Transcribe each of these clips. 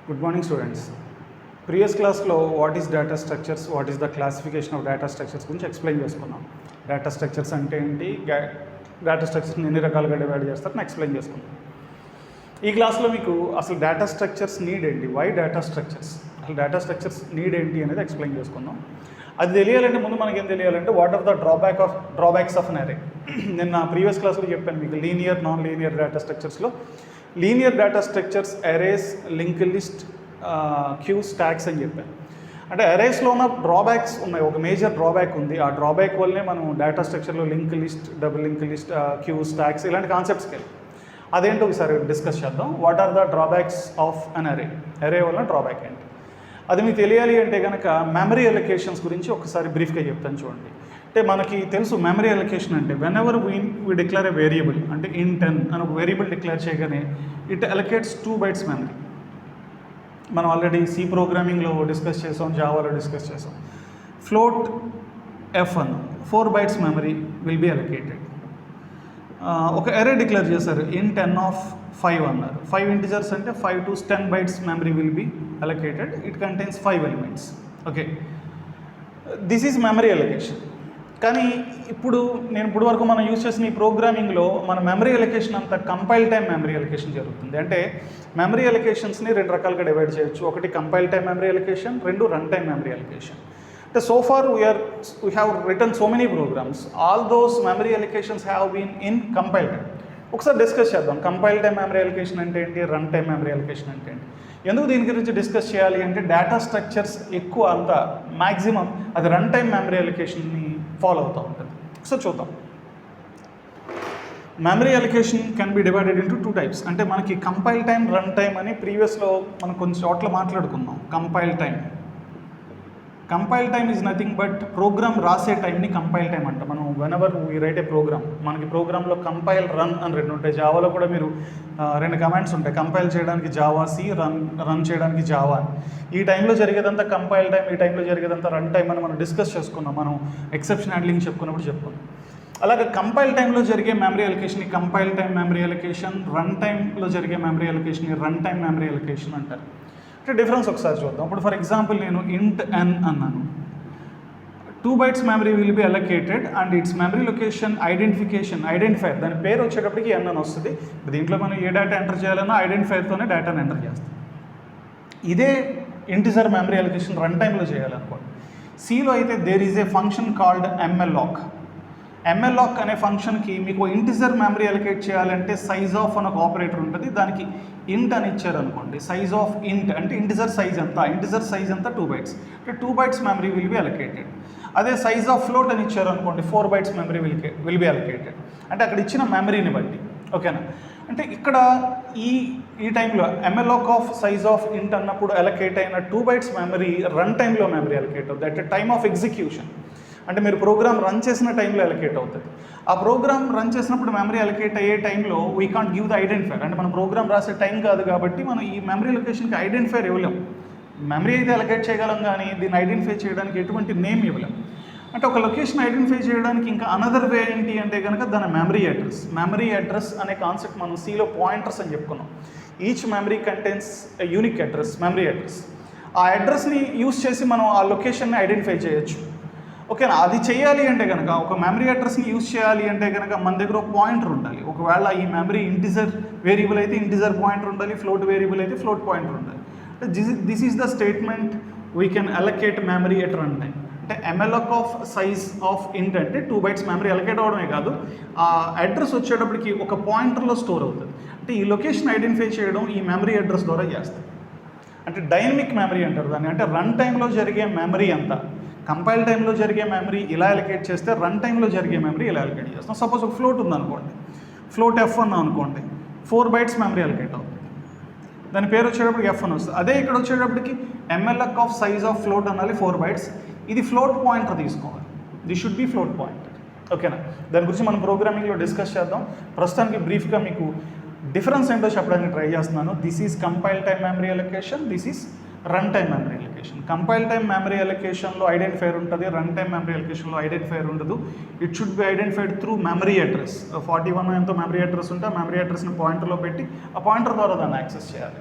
Good morning, students. Previous class lo what is data structures, what is the classification of data structures గురించి explain చేసుకున్నాం. Data structures అంటే ఏంటి, data స్ట్రక్చర్స్ని ఎన్ని రకాలుగా divide చేస్తారని explain చేసుకున్నాం. ఈ క్లాస్లో మీకు అసలు డేటా స్ట్రక్చర్స్ నీడ్ ఏంటి, వై డేటా స్ట్రక్చర్స్, అసలు డేటా స్ట్రక్చర్స్ నీడ్ ఏంటి అనేది ఎక్స్ప్లెయిన్ చేసుకున్నాం. అది తెలియాలంటే ముందు మనకి ఏం తెలియాలంటే what are the drawbacks of an array. నేను ప్రీవియస్ క్లాస్లో చెప్పాను మీకు లీనియర్ నాన్ లీనియర్ డేటా స్ట్రక్చర్స్లో. Linear data structures arrays, link list, queue, stacks అని చెప్పాను. అంటే అరేస్లో ఉన్న డ్రాబ్యాక్స్ ఉన్నాయి, ఒక మేజర్ డ్రాబ్యాక్ ఉంది. ఆ డ్రాబ్యాక్ వల్లనే మనం డేటా స్ట్రక్చర్లో link list, double link list, queue, stacks ఇలాంటి కాన్సెప్ట్స్కి వెళ్ళి అదేంటో ఒకసారి డిస్కస్ చేద్దాం. What are the drawbacks of an array, array వల్ల డ్రాబ్యాక్ ఏంటి అది మీకు తెలియాలి అంటే కనుక మెమరీ అలొకేషన్స్ గురించి ఒకసారి బ్రీఫ్గా చెప్తాను చూడండి. అంటే మనకి తెలుసు మెమరీ అలొకేషన్ అంటే whenever we declare a variable, అంటే int n అని ఒక వేరియబుల్ డిక్లేర్ చేయగానే ఇట్ అలొకేట్స్ 2 bytes మెమరీ. మనం ఆల్రెడీ సి ప్రోగ్రామింగ్లో డిస్కస్ చేసాం, జావాలో డిస్కస్ చేసాం. Float f1 4 bytes memory will be allocated. ఒక అరే డిక్లేర్ చేశారు, int n of 5 అన్నారు. 5 ఇంటిజర్స్ అంటే 5 to 10 bytes memory will be allocated. It contains 5 elements. Okay, this is memory allocation. కానీ ఇప్పుడు వరకు మనం యూజ్ చేసిన ఈ ప్రోగ్రామింగ్లో మన మెమరీ అలొకేషన్ అంతా కంపైల్ టైమ్ మెమరీ అలొకేషన్ జరుగుతుంది. అంటే మెమరీ అలొకేషన్స్ని 2 రకాలుగా డివైడ్ చేయొచ్చు. ఒకటి compile time memory allocation, 2 run time memory allocation. అంటే so far we have written so many programs, all those memory allocations have been in compile time. ఒకసారి discuss చేద్దాం, compile time memory allocation అంటే ఏంటి, run time memory allocation అంటే ఏంటి. ఎందుకు దీని గురించి డిస్కస్ చేయాలి అంటే డేటా స్ట్రక్చర్స్ ఎక్కువ అంతా మ్యాక్సిమం అది రన్ టైమ్ మెమరీ అలొకేషన్ని ఫాలో అవుతూ ఉంటుంది. సో చూద్దాం. Memory allocation can be divided into 2 types. అంటే మనకి కంపైల్ టైమ్, రన్ టైమ్ అని ప్రీవియస్లో మనం కొన్ని చోట్ల మాట్లాడుకున్నాం. Compile time is nothing but program రాసే టైంని కంపైల్ టైం అంట. మనం whenever we write a program, మనకి ప్రోగ్రాంలో కంపైల్, రన్ అని 2 ఉంటాయి. జావాలో కూడా మీరు 2 కమాండ్స్ ఉంటాయి, కంపైల్ చేయడానికి జావా సి, రన్ చేయడానికి జావా అని. ఈ టైంలో జరిగేదంతా కంపైల్ టైం, ఈ టైంలో జరిగేదంతా రన్ టైం అని మనం డిస్కస్ చేసుకున్నాం. మనం ఎక్సెప్షన్ హ్యాండ్లింగ్ చెప్పుకున్నాం. అలాగే కంపైల్ టైంలో జరిగే memory allocation compile time memory allocation, run టైంలో జరిగే memory allocation run time memory allocation అంటారు. అంటే డిఫరెన్స్ ఒకసారి చూద్దాం. ఇప్పుడు ఫర్ ఎగ్జాంపుల్ నేను int n అన్నాను. 2 bytes memory will be allocated and it's memory location identifier, దాని పేరు వచ్చేటప్పటికి n అని వస్తుంది. దీంట్లో మనం ఏ డేటా ఎంటర్ చేయాలన్నా ఐడెంటిఫైర్తోనే డేటాను ఎంటర్ చేస్తాం. ఇదే ఇంటిజర్ మెమరీ అలొకేషన్ రన్ టైంలో చేయాలనుకోండి. సిలో అయితే there is a function called mlock అనే ఫంక్షన్కి మీకు ఇంటిజర్ మెమరీ అలొకేట్ చేయాలంటే సైజ్ ఆఫ్ అని ఒక ఆపరేటర్ ఉంటుంది. దానికి ఇంట్ అని ఇచ్చారనుకోండి, సైజ్ ఆఫ్ ఇంట్ అంటే ఇంటిజర్ సైజ్ అంతా 2 bytes. అంటే 2 bytes memory will be allocated. అదే సైజ్ ఆఫ్ ఫ్లోట్ అని ఇచ్చారనుకోండి, 4 bytes memory will be allocated. అంటే అక్కడ ఇచ్చిన మెమరీని బట్టి. ఓకేనా? అంటే ఇక్కడ ఈ టైంలో mlock ఆఫ్ సైజ్ ఆఫ్ ఇంట్ అన్నప్పుడు అలొకేట్ అయిన 2 bytes మెమరీ రన్ టైంలో మెమరీ అలొకేట్ అవుతుంది. అంటే టైమ్ ఆఫ్ ఎగ్జిక్యూషన్, అంటే మీరు ప్రోగ్రామ్ రన్ చేసిన టైంలో అలొకేట్ అవుతుంది. ఆ ప్రోగ్రామ్ రన్ చేసినప్పుడు మెమరీ అలొకేట్ అయ్యే టైంలో we can't give the identifier. అంటే మనం ప్రోగ్రామ్ రాసే టైం కాదు కాబట్టి మనం ఈ మెమరీ లొకేషన్కి ఐడెంటిఫైర్ ఇవ్వలేం. మెమరీ అయితే అలొకేట్ చేయగలం కానీ దీన్ని ఐడెంటిఫై చేయడానికి ఎటువంటి నేమ్ ఇవ్వలేం. అంటే ఒక లొకేషన్ ఐడెంటిఫై చేయడానికి ఇంకా అనదర్ వే ఏంటి అంటే కనుక దాని మెమరీ అడ్రస్ అనే కాన్సెప్ట్ మనం సిలో పాయింటర్స్ అని చెప్పుకున్నాం. Each memory contains unique address, memory address. ఆ అడ్రస్ని యూస్ చేసి మనం ఆ లొకేషన్ని ఐడెంటిఫై చేయొచ్చు. ఓకేనా? అది చేయాలి అంటే కనుక ఒక మెమరీ అడ్రస్ని యూజ్ చేయాలి అంటే కనుక మన దగ్గర ఒక పాయింటర్ ఉండాలి. ఒకవేళ ఈ మెమరీ ఇంటిజర్ వేరియబుల్ అయితే ఇంటిజర్ పాయింటర్ ఉండాలి, ఫ్లోట్ వేరియబుల్ అయితే ఫ్లోట్ పాయింటర్ ఉండాలి. This is the statement we can allocate memory at run time. అంటే mlock ఆఫ్ సైజ్ ఆఫ్ ఇంట్ అంటే 2 bytes మెమరీ అలొకేట్ అవడమే కాదు, ఆ అడ్రస్ వచ్చేటప్పటికి ఒక పాయింటర్లో స్టోర్ అవుతుంది. అంటే ఈ లొకేషన్ ఐడెంటిఫై చేయడం ఈ మెమరీ అడ్రస్ ద్వారా చేస్తుంది. అంటే డైనమిక్ మెమరీ అంటారు దాన్ని. అంటే రన్ టైంలో జరిగే మెమరీ అంతా కంపైల్ టైంలో జరిగే మెమరీ ఇలా అలొకేట్ చేస్తే రన్ టైంలో జరిగే మెమరీ ఇలా అలొకేట్ చేస్తాం. సపోజ్ ఒక ఫ్లోట్ ఉందనుకోండి, ఫ్లోట్ f1 అనుకోండి, 4 bytes మెమరీ అలొకేట్ అవుతుంది. దాని పేరు వచ్చేటప్పటికి f1 వస్తుంది. అదే ఇక్కడ వచ్చేటప్పటికి mlock of size of float అనాలి 4 bytes. ఇది ఫ్లోట్ పాయింటర్ తీసుకోవాలి, this should be float pointer. ఓకేనా? దాని గురించి మనం ప్రోగ్రామింగ్లో డిస్కస్ చేద్దాం. ప్రస్తుతానికి బ్రీఫ్గా మీకు డిఫరెన్స్ ఏంటో చెప్పడానికి ట్రై చేస్తున్నాను. This is compile time memory allocation, this is run time memory allocation. Compile time memory అలొకేషన్లో ఐడెంటిఫైర్ ఉంటుంది, రన్ టైమ్ మెమరీ అలొకేషన్లో ఐడెంటిఫైర్ ఉండదు. It should be identified through memory address. 41 ఎంతో మెమరీ అడ్రస్ ఉంటే ఆ మెమరీ అడ్రస్ని పాయింటర్లో పెట్టి ఆ పాయింటర్ ద్వారా దాన్ని యాక్సెస్ చేయాలి.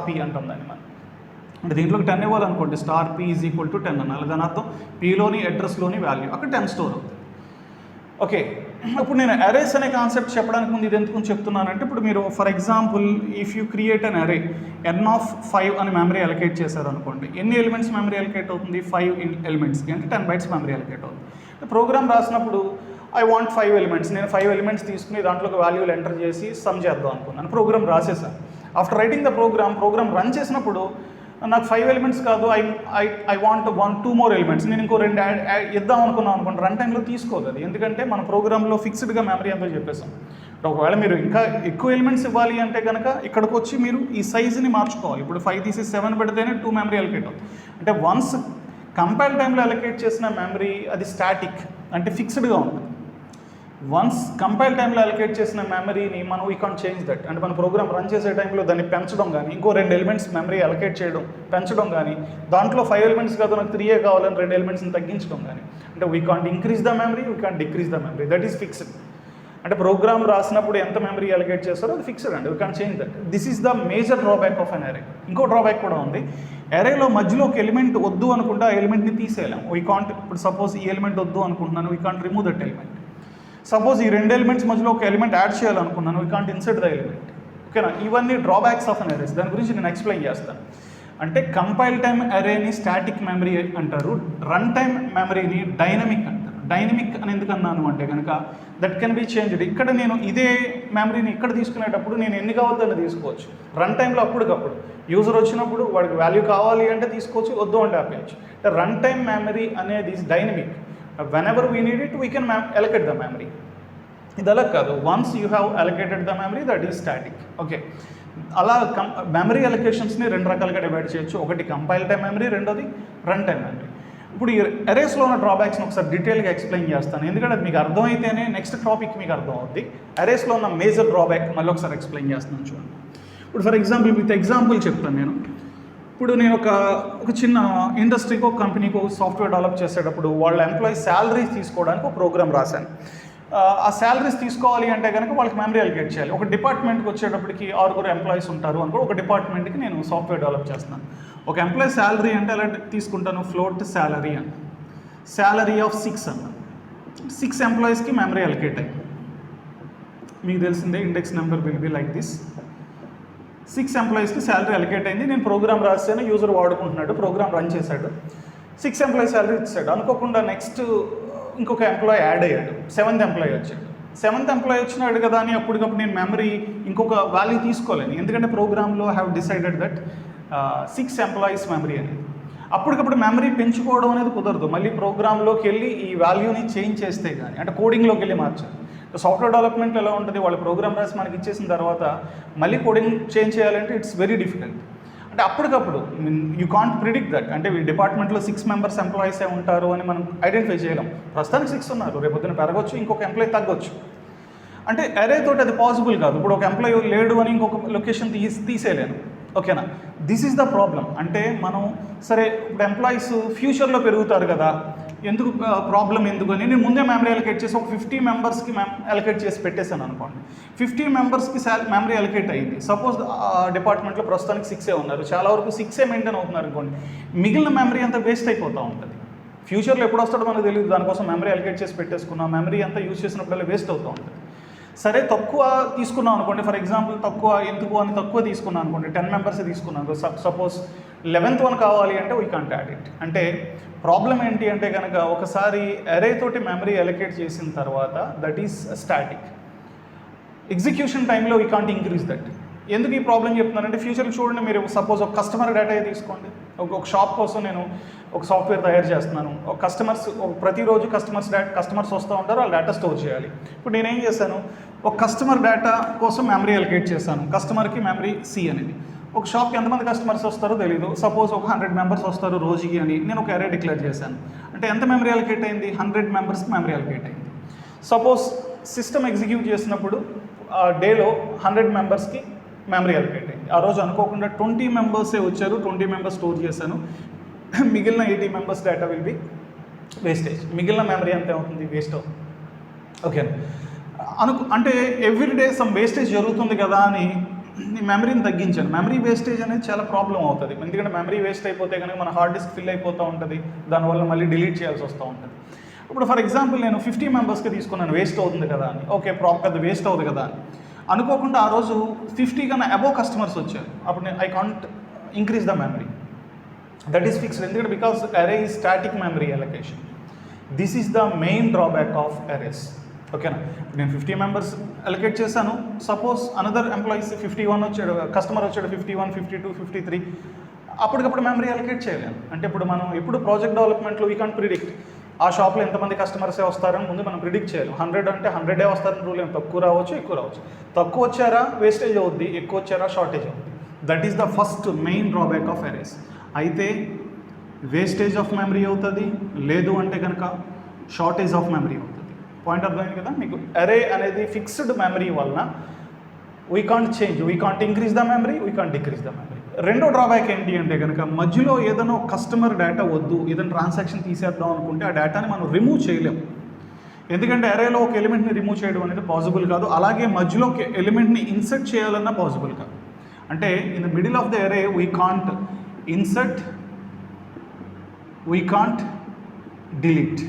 p అంటాం దాన్ని మనం. అంటే దీంట్లోకి 10 ఇవ్వాలనుకోండి, star p is equal to 10 అనాలి. దాని అర్థం pలోని అడ్రస్లోని వాల్యూ అక్కడ 10 స్టోర్ అవుతుంది. ఓకే, ఇప్పుడు నేను అరేస్ అనే కాన్సెప్ట్ చెప్పడానికి ముందు ఇది ఎందుకు చెప్తున్నానంటే, ఇప్పుడు మీరు for example if you create an అరే n(5) అని మెమరీ అలొకేట్ చేశారనుకోండి, ఎన్ని ఎలిమెంట్స్ మెమరీ అలొకేట్ అవుతుంది? 5 ఎలిమెంట్స్కి, అంటే 10 bytes మెమరీ అలొకేట్ అవుతుంది. ప్రోగ్రామ్ రాసినప్పుడు ఐ వాంట్ 5 ఎలిమెంట్స్, నేను 5 ఎలిమెంట్స్ తీసుకుని దాంట్లోకి వాల్యూలు ఎంటర్ చేసి సమ్ చేద్దాం అనుకున్నాను. ప్రోగ్రామ్ రాసేసాను. After writing the program run చేసినప్పుడు నాకు 5 ఎలిమెంట్స్ కాదు, ఐ వాంట్ 2 more ఎలిమెంట్స్, నేను ఇంకో 2 ఇద్దాం అనుకున్నాను అనుకోండి, రన్ టైంలో తీసుకోదు అది. ఎందుకంటే మన ప్రోగ్రాంలో ఫిక్స్డ్గా మెమరీ ఎంతో చెప్పేసాం. ఒకవేళ మీరు ఇంకా ఎక్కువ ఎలిమెంట్స్ ఇవ్వాలి అంటే కనుక ఇక్కడికి వచ్చి మీరు ఈ సైజుని మార్చుకోవాలి. ఇప్పుడు 5 తీసి 7 పెడితేనే 2 మెమరీ అలొకేట్ అవుతుంది. అంటే వన్స్ కంపైల్ టైంలో అలొకేట్ చేసిన మెమరీ అది స్టాటిక్, అంటే ఫిక్స్డ్గా ఉంటుంది. వన్స్ కంపైల్ టైంలో అలొకేట్ చేసిన మెమరీని మనం వీ కాంట్ చేంజ్ దట్. అంటే మన ప్రోగ్రామ్ రన్ చేసే టైంలో దాన్ని పెంచడం కానీ, ఇంకో 2 ఎలిమెంట్స్ మెమరీ అలొకేట్ చేయడం, పెంచడం కానీ, దాంట్లో 5 ఎలిమెంట్స్ కాదు నాకు 3 కావాలని 2 ఎలిమెంట్స్ని తగ్గించడం కానీ, అంటే we can't increase the memory, we can't decrease the memory. That is fixed. అంటే ప్రోగ్రామ్ రాసినప్పుడు ఎంత మెమరీ అలొకేట్ చేస్తారో అది ఫిక్స్డ్ అండి, we can't change that. This is the major drawback of an అరే. ఇంకో డ్రాబ్యాక్ కూడా ఉంది. అరేలో మధ్యలో ఒక ఎలిమెంట్ వద్దు అనుకుంటే ఆ ఎలిమెంట్ని తీసేయలేం. వీ కాంట్, ఇప్పుడు సపోజ్ ఈ ఎలిమెంట్ వద్దు అనుకుంటున్నాను, we can't remove that element. Suppose ఈ 2 ఎలిమెంట్స్ మధ్యలో ఒక ఎలిమెంట్ యాడ్ చేయాలనుకున్నాను, we can't insert the element. ఓకేనా? ఇవన్నీ డ్రాబ్యాక్స్ ఆఫ్ అన్ అరేస్. దాని గురించి నేను ఎక్స్ప్లెయిన్ చేస్తాను. అంటే కంపైల్ టైమ్ అరేని స్టాటిక్ మెమరీ అంటారు, రన్ టైమ్ మెమరీని డైనమిక్ అంటారు. డైనమిక్ అని ఎందుకు అన్నాను అంటే కనుక దట్ కెన్ బి చేంజ్డ్. ఇక్కడ నేను ఇదే మెమరీని ఇక్కడ తీసుకునేటప్పుడు నేను ఎన్ని కావద్దో అని తీసుకోవచ్చు. రన్ టైంలో అప్పటికప్పుడు యూజర్ వచ్చినప్పుడు వాడికి వాల్యూ కావాలి అంటే తీసుకోవచ్చు, వద్దు అంటే ఆపేయచ్చు. అంటే రన్ టైమ్ మెమరీ అనేది dynamic. whenever we need it we can allocate the memory. ఇది అలా కాదు, once you have allocated the memory that is static. Okay, అలా మెమరీ అలొకేషన్స్ని 2 రకాలుగా డివైడ్ చేయొచ్చు. ఒకటి కంపైల్ టైమ్ మెమరీ, రెండోది రన్ టైమ్ మెమరీ. ఇప్పుడు ఈ అరేస్లో ఉన్న డ్రాబ్యాక్స్ని ఒకసారి డీటెయిల్గా ఎక్స్ప్లెయిన్ చేస్తాను, ఎందుకంటే అది మీకు అర్థమైతేనే నెక్స్ట్ టాపిక్ మీకు అర్థం అవుద్ది. అరేస్లో ఉన్న మేజర్ డ్రాబ్యాక్ మళ్ళీ ఒకసారి ఎక్స్ప్లెయిన్ చేస్తున్నాను చూడండి. ఇప్పుడు ఫర్ ఎగ్జాంపుల్ విత్ ఎగ్జాంపుల్ చెప్తాను నేను. ఇప్పుడు నేను ఒక చిన్న ఇండస్ట్రీకి, ఒక కంపెనీకి ఒక సాఫ్ట్వేర్ డెవలప్ చేసేటప్పుడు వాళ్ళ ఎంప్లాయీస్ శాలరీస్ తీసుకోవడానికి ఒక ప్రోగ్రామ్ రాశాను. ఆ శాలరీస్ తీసుకోవాలి అంటే కనుక వాళ్ళకి మెమరీ అలొకేట్ చేయాలి. ఒక డిపార్ట్మెంట్కి వచ్చేటప్పటికి 6 ఎంప్లాయీస్ ఉంటారు అనుకో, ఒక డిపార్ట్మెంట్కి నేను సాఫ్ట్వేర్ డెవలప్ చేస్తున్నాను. ఒక ఎంప్లాయీ శాలరీ అంటే ఎలా తీసుకుంటాను, ఫ్లోట్ శాలరీ అని, శాలరీ ఆఫ్ 6 అన్న. 6 ఎంప్లాయీస్కి మెమరీ అలొకేట్ అయ్యి, మీకు తెలిసిందే index number will be like this. 6 ఎంప్లాయీస్కి శాలరీ అలొకేట్ అయింది. నేను ప్రోగ్రామ్ రాసాను, యూజర్ వాడుకుంటున్నాడు, ప్రోగ్రామ్ రన్ చేశాడు, 6 ఎంప్లాయీ శాలరీ ఇచ్చాడు. అనుకోకుండా నెక్స్ట్ ఇంకొక ఎంప్లాయీ యాడ్ అయ్యాడు, 7th ఎంప్లాయీ వచ్చాడు. 7th ఎంప్లాయీ వచ్చినాడు కదా అని అప్పటికప్పుడు నేను మెమరీ ఇంకొక వాల్యూ తీసుకోలేను, ఎందుకంటే ప్రోగ్రాంలో have decided that 6 employees memory అనేది. అప్పటికప్పుడు మెమరీ పెంచుకోవడం అనేది కుదరదు. మళ్ళీ ప్రోగ్రాంలోకి వెళ్ళి ఈ వాల్యూని చేంజ్ చేస్తే కానీ, అంటే కోడింగ్లోకి వెళ్ళి మార్చాలి. సాఫ్ట్వేర్ డెవలప్మెంట్ ఎలా ఉంటుంది, వాళ్ళ ప్రోగ్రామ్ రాసి మనకి ఇచ్చేసిన తర్వాత మళ్ళీ కోడింగ్ చేంజ్ చేయాలంటే ఇట్స్ వెరీ డిఫికల్ట్. అంటే అప్పటికప్పుడు యూ కాంట్ ప్రిడిక్ట్ దట్. అంటే ఈ డిపార్ట్మెంట్లో 6 మెంబర్స్ ఎంప్లాయీసే ఉంటారు అని మనం ఐడెంటిఫై చేయలేం. ప్రస్తుతానికి 6 ఉన్నారు, రేపొద్దున పెరగచ్చు, ఇంకొక ఎంప్లాయీ తగ్గొచ్చు. అంటే అరే తోటి అది పాసిబుల్ కాదు. ఇప్పుడు ఒక ఎంప్లాయీ లేడు అని ఇంకొక లొకేషన్ తీసేయలేను. ఓకేనా? This is the problem. అంటే మనం సరే ఇప్పుడు ఎంప్లాయీస్ ఫ్యూచర్లో పెరుగుతారు కదా, ఎందుకు ప్రాబ్లం ఎందుకు అని నేను ముందే మెమరీ అలొకేట్ చేసి ఒక 50 మెంబర్స్కి అలొకేట్ చేసి పెట్టేశాను అనుకోండి. 50 మెంబర్స్కి మెమరీ అలొకేట్ అయ్యింది. సపోజ్ డిపార్ట్మెంట్లో ప్రస్తుతానికి 6 ఉన్నారు, చాలా వరకు 6 మెయింటైన్ అవుతున్నారు అనుకోండి. మిగిలిన మెమరీ అంతా వేస్ట్ అయిపోతూ ఉంటుంది. ఫ్యూచర్లో ఎప్పుడు వస్తాడో మనకు తెలియదు, దానికోసం మెమరీ అలొకేట్ చేసి పెట్టేసుకున్నాం, మెమరీ అంతా యూజ్ చేసినప్పుడల్లా వేస్ట్ అవుతూ ఉంటుంది. సరే తక్కువ తీసుకున్నాం అనుకోండి, ఫర్ ఎగ్జాంపుల్ తక్కువ తీసుకున్నాను అనుకోండి, 10 మెంబర్స్ తీసుకున్నాను. సపోజ్ 11th one కావాలి అంటే వీ కాంట్ యాడ్ ఇట్. అంటే ప్రాబ్లం ఏంటి అంటే కనుక ఒకసారి అరే తోటి మెమరీ అలొకేట్ చేసిన తర్వాత దట్ ఈస్ స్టాటిక్. ఎగ్జిక్యూషన్ టైంలో వీ కాంట్ ఇంక్రీజ్ దట్. ఎందుకు ఈ ప్రాబ్లం చెప్తున్నానంటే ఫ్యూచర్లో చూడండి, మీరు సపోజ్ ఒక కస్టమర్ డేటా తీసుకోండి. ఒక షాప్ కోసం నేను ఒక సాఫ్ట్వేర్ తయారు చేస్తున్నాను. ఒక ప్రతిరోజు కస్టమర్స్ వస్తూ ఉంటారు, వాళ్ళ డేటా స్టోర్ చేయాలి. ఇప్పుడు నేనేం చేశాను, ఒక కస్టమర్ డేటా కోసం మెమరీ అలొకేట్ చేశాను. కస్టమర్కి మెమరీ C అనేది. ఒక షాప్కి ఎంతమంది కస్టమర్స్ వస్తారో తెలియదు, సపోజ్ ఒక 100 మెంబర్స్ వస్తారు రోజుకి అని నేను ఒక అరే డిక్లేర్ చేశాను. అంటే ఎంత మెమరీ అలొకేట్ అయింది, 100 మెంబర్స్కి మెమరీ అలొకేట్ అయింది. సపోజ్ సిస్టమ్ ఎగ్జిక్యూట్ చేసినప్పుడు డేలో 100 మెంబర్స్కి మెమరీ అలొకేట్ అయింది. ఆ రోజు అనుకోకుండా 20 మెంబర్సే వచ్చారు, 20 మెంబర్స్ స్టోర్ చేశాను. మిగిలిన 80 members data will be wastage. మిగిలిన మెమరీ అంతా అవుతుంది, వేస్ట్ అవుతుంది. ఓకే, అంటే ఎవ్రీ డే సమ్ వేస్టేజ్ జరుగుతుంది కదా అని మెమరీని తగ్గించాను. మెమరీ వేస్టేజ్ అనేది చాలా ప్రాబ్లం అవుతుంది, ఎందుకంటే మెమరీ వేస్ట్ అయిపోతే కనుక మన హార్డ్ డిస్క్ ఫిల్ అయిపోతూ ఉంటుంది, దానివల్ల మళ్ళీ డిలీట్ చేయాల్సి వస్తూ ఉంటుంది. ఇప్పుడు ఫర్ ఎగ్జాంపుల్ నేను 50 మెంబర్స్కి తీసుకున్నాను, వేస్ట్ అవుతుంది కదా అని, ఓకే పెద్ద వేస్ట్ అవుతుంది కదా అని అనుకోకుండా ఆ రోజు 50 కన్నా అబోవ్ కస్టమర్స్ వచ్చారు. అప్పుడు నేను I can't increase the memory, that is fixed, ఎందుకంటే బికాస్ అరే is static memory allocation. This is the main drawback of arrays. ఓకేనా, నేను 50 మెంబర్స్ అలొకేట్ చేశాను, సపోజ్ అనదర్ ఎంప్లాయీస్ 51 వచ్చాడు, కస్టమర్ వచ్చాడు 51, 52, 53, అప్పటికప్పుడు మెమరీ అలొకేట్ చేయలేము. అంటే ఇప్పుడు మనం ఎప్పుడు ప్రాజెక్ట్ డెవలప్మెంట్లో వీ కాంట్ ప్రిడిక్ట్ ఆ షాప్లో ఎంతమంది కస్టమర్సే వస్తారని ముందు మనం ప్రిడిక్ట్ చేయాలి. 100 అంటే 100 వస్తారని రూల్ ఏం, తక్కువ రావచ్చు ఎక్కువ రావచ్చు. తక్కువ వచ్చారా వేస్టేజ్ అవుద్ది, ఎక్కువ వచ్చారా షార్టేజ్ అవుద్ది. That is the first main drawback of arrays. అయితే వేస్టేజ్ ఆఫ్ మెమరీ అవుతుంది, లేదు అంటే కనుక షార్టేజ్ ఆఫ్ మెమరీ అవుతుంది. పాయింట్ అర్థమైంది కదా మీకు. అరే అనేది ఫిక్స్డ్ మెమరీ వలన we can't change, we can't increase the memory, we can't decrease the memory. రెండో డ్రాబ్యాక్ ఏంటి అంటే కనుక మధ్యలో ఏదైనా కస్టమర్ డేటా వద్దు, ఏదైనా ట్రాన్సాక్షన్ తీసేద్దాం అనుకుంటే ఆ డేటాని మనం రిమూవ్ చేయలేము, ఎందుకంటే అరేలో ఒక ఎలిమెంట్ని రిమూవ్ చేయడం అనేది పాసిబుల్ కాదు. అలాగే మధ్యలో ఒక ఎలిమెంట్ని ఇన్సర్ట్ చేయాలన్నా పాసిబుల్ కాదు. అంటే in the middle of the array we can't insert, we can't delete,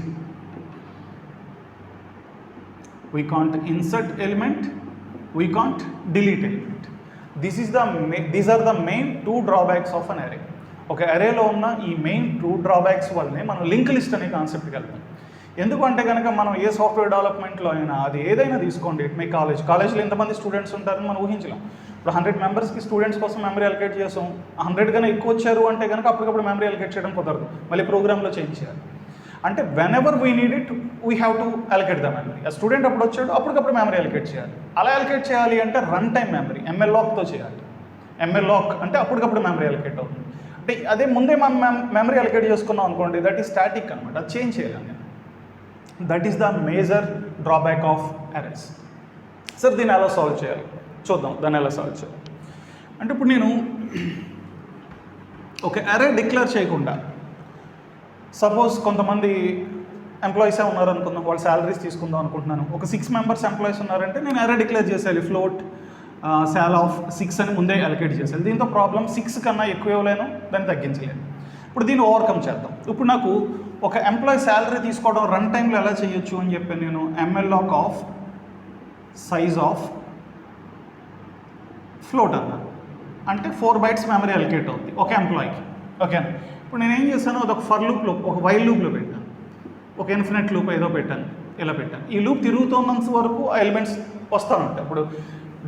we can't insert element, we can't delete element. These are the main two drawbacks of an array. ఒక అరేలో ఉన్న ఈ main 2 drawbacks వల్లనే మనం link list అనే కాన్సెప్ట్కి వెళ్తాం. ఎందుకంటే కనుక మనం ఏ సాఫ్ట్వేర్ డెవలప్మెంట్లో అయినా అది ఏదైనా తీసుకోండి, ఇట్ మే కాలేజ్లో ఎంతమంది స్టూడెంట్స్ ఉంటారని మనం ఊహించలేం. ఇప్పుడు 100 మెంబర్స్కి స్టూడెంట్స్ కోసం మెమరీ అలొకేట్ చేసాం, 100 కన్నా ఎక్కువ వచ్చారు అంటే కనుక అప్పటికప్పుడు మెమరీ అలొకేట్ చేయడం కుదరదు, మళ్ళీ ప్రోగ్రామ్లో చేంజ్ చేయాలి. అంటే whenever we need it we have to allocate the memory. ఆ స్టూడెంట్ అప్పుడు వచ్చాడు అప్పటికప్పుడు మెమరీ అలొకేట్ చేయాలి. అలా అలొకేట్ చేయాలి అంటే రన్ టైం మెమరీ MLlockతో చేయాలి. MLlock అంటే అప్పటికప్పుడు మెమరీ అలొకేట్ అవుతుంది. అంటే అదే ముందే మనం మెమరీ అలొకేట్ చేసుకున్నాం అనుకోండి, దట్ ఈస్ స్టాటిక్ అనమాట, అది చేంజ్ చేయాలి నేను. That is the major drawback of arrays. Sir దీన్ని ఎలా సాల్వ్ చేయాలి చూద్దాం. దాన్ని ఎలా సాల్వ్ చేయాలి అంటే ఇప్పుడు నేను ఒక అరే డిక్లేర్ చేయకుండా, సపోజ్ కొంతమంది ఎంప్లాయీసే ఉన్నారు అనుకుందాం, వాళ్ళ శాలరీస్ తీసుకుందాం అనుకుంటున్నాను, ఒక 6 మెంబర్స్ ఎంప్లాయీస్ ఉన్నారంటే నేను అరే డిక్లేర్ చేసేయాలి, ఫ్లోట్ శాల్ ఆఫ్ 6 అని ముందే అలొకేట్ చేసేయాలి. దీంతో ప్రాబ్లం 6 కన్నా ఎక్కువ ఇవ్వలేను, దాన్ని తగ్గించలేను. ఇప్పుడు దీన్ని ఓవర్కమ్ చేద్దాం. ఇప్పుడు నాకు ఒక ఎంప్లాయీ శాలరీ తీసుకోవడం రన్ టైంలో ఎలా చేయొచ్చు అని చెప్పి నేను MLlock of size of float అన్నాను. అంటే 4 bytes మెమరీ అలొకేట్ అవుతుంది ఒక ఎంప్లాయీకి. ఓకేనా, ఇప్పుడు నేను ఏం చేశాను, అదొక ఫర్ లూప్లో, ఒక వైల్ లూప్లో పెట్టాను, ఒక ఇన్ఫినిట్ లూప్ ఏదో పెట్టాను, ఇలా పెట్టాను. ఈ లూప్ తిరుగుతున్నంత వరకు ఆ ఎలిమెంట్స్ వస్తూ ఉంటాయి. ఇప్పుడు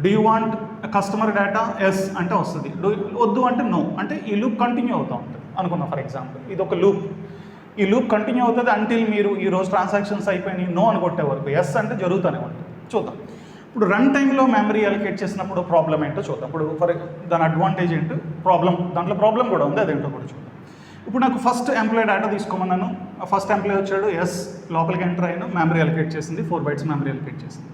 do you want customer data yes అంటే వస్తుంది, వద్దు అంటే నో, అంటే ఈ లూప్ కంటిన్యూ అవుతూ ఉంటుంది అనుకున్నాం. ఫర్ ఎగ్జాంపుల్ ఇది ఒక లూప్, ఈ లూప్ కంటిన్యూ అవుతుంది అంటిల్ మీరు ఈరోజు ట్రాన్సాక్షన్స్ అయిపోయినాయి నో అని కొట్టే వరకు, ఎస్ అంటే జరుగుతూనే ఉంటుంది. చూద్దాం ఇప్పుడు రన్ టైంలో మెమరీ అలొకేట్ చేసినప్పుడు ప్రాబ్లం ఏంటో చూద్దాం. ఇప్పుడు దాని అడ్వాంటేజ్ ఏంటో, దాంట్లో ప్రాబ్లం కూడా ఉంది, అదేంటో కూడా చూద్దాం. ఇప్పుడు నాకు ఫస్ట్ ఎంప్లాయీ డేటా తీసుకోమన్నాను, ఫస్ట్ ఎంప్లాయీ వచ్చాడు, ఎస్ లోపలికి ఎంటర్ అయినా మెమరీ అలొకేట్ చేసింది, 4 bytes మెమరీ అలొకేట్ చేసింది.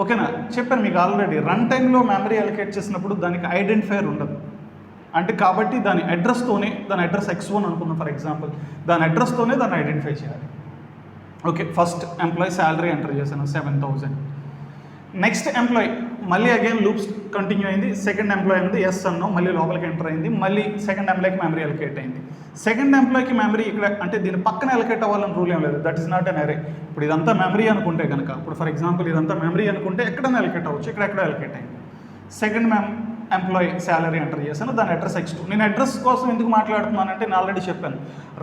ఓకేనా, చెప్పాను మీకు ఆల్రెడీ, రన్ టైంలో మెమరీ అలొకేట్ చేసినప్పుడు దానికి ఐడెంటిఫైర్ ఉండదు. అంటే కాబట్టి దాని అడ్రస్తోనే, దాని అడ్రస్ X1 అనుకుందాం ఫర్ ఎగ్జాంపుల్, దాని అడ్రస్తోనే దాన్ని ఐడెంటిఫై చేయాలి. Okay, first employee salary enter చేశాను 7,000. నెక్స్ట్ ఎంప్లాయీ మళ్ళీ అగైన్ లూప్స్ కంటిన్యూ అయింది, సెకండ్ ఎంప్లాయీ ఉంది ఎస్ అన్నాం, మళ్ళీ లోపలికి ఎంటర్ అయింది, మళ్ళీ సెకండ్ ఎంప్లాయీకి మెమరీ అలొకేట్ అయింది. సెకండ్ ఎంప్లాయీకి మెమరీ ఇక్కడ, అంటే దీని పక్కన అలొకేట్ అవ్వాలని రూల్ ఏం లేదు, దట్ ఈస్ నాట్ అన్ అరే. ఇప్పుడు ఇదంతా మెమరీ అనుకుంటే కనుక, ఇప్పుడు ఫర్ ఎగ్జాంపుల్ ఇదంతా మెమరీ అనుకుంటే ఎక్కడైనా అలొకేట్ అవ్వచ్చు, ఎక్కడ అలొకేట్ అయింది. సెకండ్ ఎంప్లాయీ శాలరీ ఎంటర్ చేశాను, దాని అడ్రస్ X2. నేను అడ్రస్ కోసం ఎందుకు మాట్లాడుతున్నానంటే నేను ఆల్రెడీ చెప్పాను,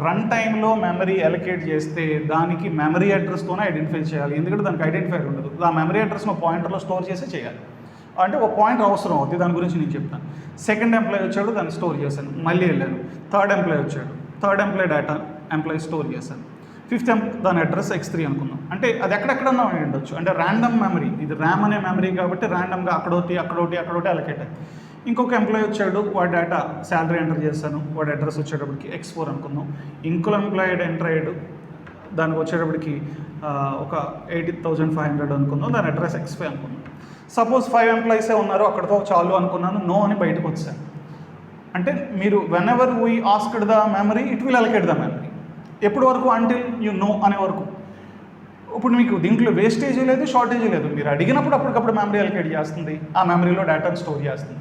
రన్ టైంలో మెమరీ అలొకేట్ చేస్తే దానికి మెమరీ అడ్రస్తోనే ఐడెంటిఫై చేయాలి, ఎందుకంటే దానికి ఐడెంటిఫైర్ ఉండదు. ఆ మెమరీ అడ్రస్ను పాయింటర్లో స్టోర్ చేసి చేయాలి, అంటే ఒక పాయింటర్ అవసరం అవుతుంది, దాని గురించి నేను చెప్తాను. సెకండ్ ఎంప్లాయీ వచ్చాడు, దాన్ని స్టోర్ చేశాను, మళ్ళీ వెళ్ళాను. థర్డ్ ఎంప్లాయీ వచ్చాడు, third employee data employee store చేశాను. ఫిఫ్త్ దాని అడ్రస్ X3 అనుకుందాం, అంటే అది ఎక్కడెక్కడన్నా ఉండొచ్చు, అంటే ర్యాండమ్ మెమరీ, ఇది ర్యామ్ అనే మెమరీ కాబట్టి ర్యాండమ్గా అక్కడోటి అలొకేట్ అయ్యి. ఇంకొక ఎంప్లాయీ వచ్చాడు, వాడి డేటా శాలరీ ఎంటర్ చేశాను, వాడి అడ్రస్ వచ్చేటప్పటికి X4 అనుకుందాం. ఇంకో ఎంప్లాయీ ఎంటర్ అయ్యాడు, దానికి వచ్చేటప్పటికి ఒక 80,500 అనుకుందాం, దాని అడ్రస్ X5 అనుకుందాం. సపోజ్ 5 ఎంప్లాయీసే ఉన్నారు, అక్కడితో చాలు అనుకున్నాను, నో అని బయటకు వచ్చాను. అంటే మీరు when ever we asked the memory it will allocate the memory. ఎప్పటి వరకు, అంటిల్ యూ నో అనే వరకు. ఇప్పుడు మీకు దీంట్లో వేస్టేజ్ లేదు, షార్టేజ్ లేదు, మీరు అడిగినప్పుడు అప్పటికప్పుడు మెమరీ అలొకేట్ చేస్తుంది, ఆ మెమరీలో డేటాను స్టోర్ చేస్తుంది.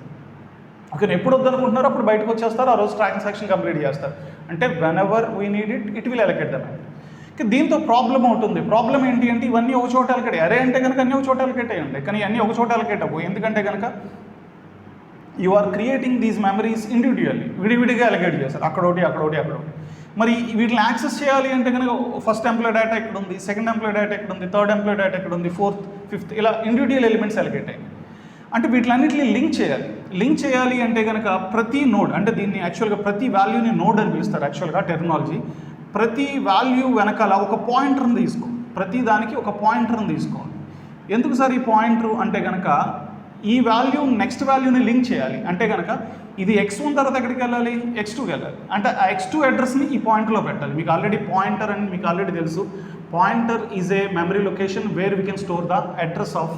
ఓకే, ఎప్పుడు వద్దనుకుంటున్నారో అప్పుడు బయటకు వచ్చేస్తారు, ఆ రోజు ట్రాన్సాక్షన్ కంప్లీట్ చేస్తారు. అంటే whenever we need it will allocate the memory. దీంతో ప్రాబ్లం అవుతుంది. ప్రాబ్లం ఏంటి అంటే ఇవన్నీ ఒక చోట అలొకేట్, అరే అంటే కనుక అన్నీ ఒక చోట అలొకేట్ అయ్యి ఉంటాయి, కానీ అన్నీ ఒక చోట అలొకేట్ అవ్వవు. ఎందుకంటే కనుక you are creating these memories individually, విడివిడిగా అలొకేట్ చేస్తారు, అక్కడోటి అక్కడోటి అక్కడోటి. మరి వీటిని యాక్సెస్ చేయాలి అంటే కనుక ఫస్ట్ ఎంప్లాయ్ డేటా ఎక్కడ ఉంది, సెకండ్ ఎంప్లాయ్ డేటా ఎక్కడ ఉంది, థర్డ్ ఎంప్లాయ్ డేటా ఎక్కడ ఉంది, ఫోర్త్ ఫిఫ్త్, ఇలా ఇండివిజువల్ ఎలిమెంట్స్ అలొకేట్ అయ్యాయి. అంటే వీటిలన్నింటినీ లింక్ చేయాలి. లింక్ చేయాలి అంటే కనుక ప్రతి నోడ్, అంటే దీన్ని యాక్చువల్గా ప్రతి వాల్యూని నోడ్ అని పిలుస్తారు యాక్చువల్గా టెర్మినాలజీ. ప్రతి వాల్యూ వెనకాల ఒక పాయింటర్ని తీసుకో, ప్రతి దానికి ఒక పాయింటర్ని తీసుకోండి. ఎందుకు సార్ ఈ పాయింటర్ అంటే కనుక ఈ వాల్యూ నెక్స్ట్ వాల్యూని లింక్ చేయాలి. అంటే కనుక ఇది x1 తర్వాత ఎక్కడికి వెళ్ళాలి, x2కి వెళ్ళాలి. అంటే ఆ x2 అడ్రస్ని ఈ పాయింటర్లో పెట్టాలి. మీకు ఆల్రెడీ పాయింటర్ అని మీకు ఆల్రెడీ తెలుసు. Pointer is a memory location where we can store the address of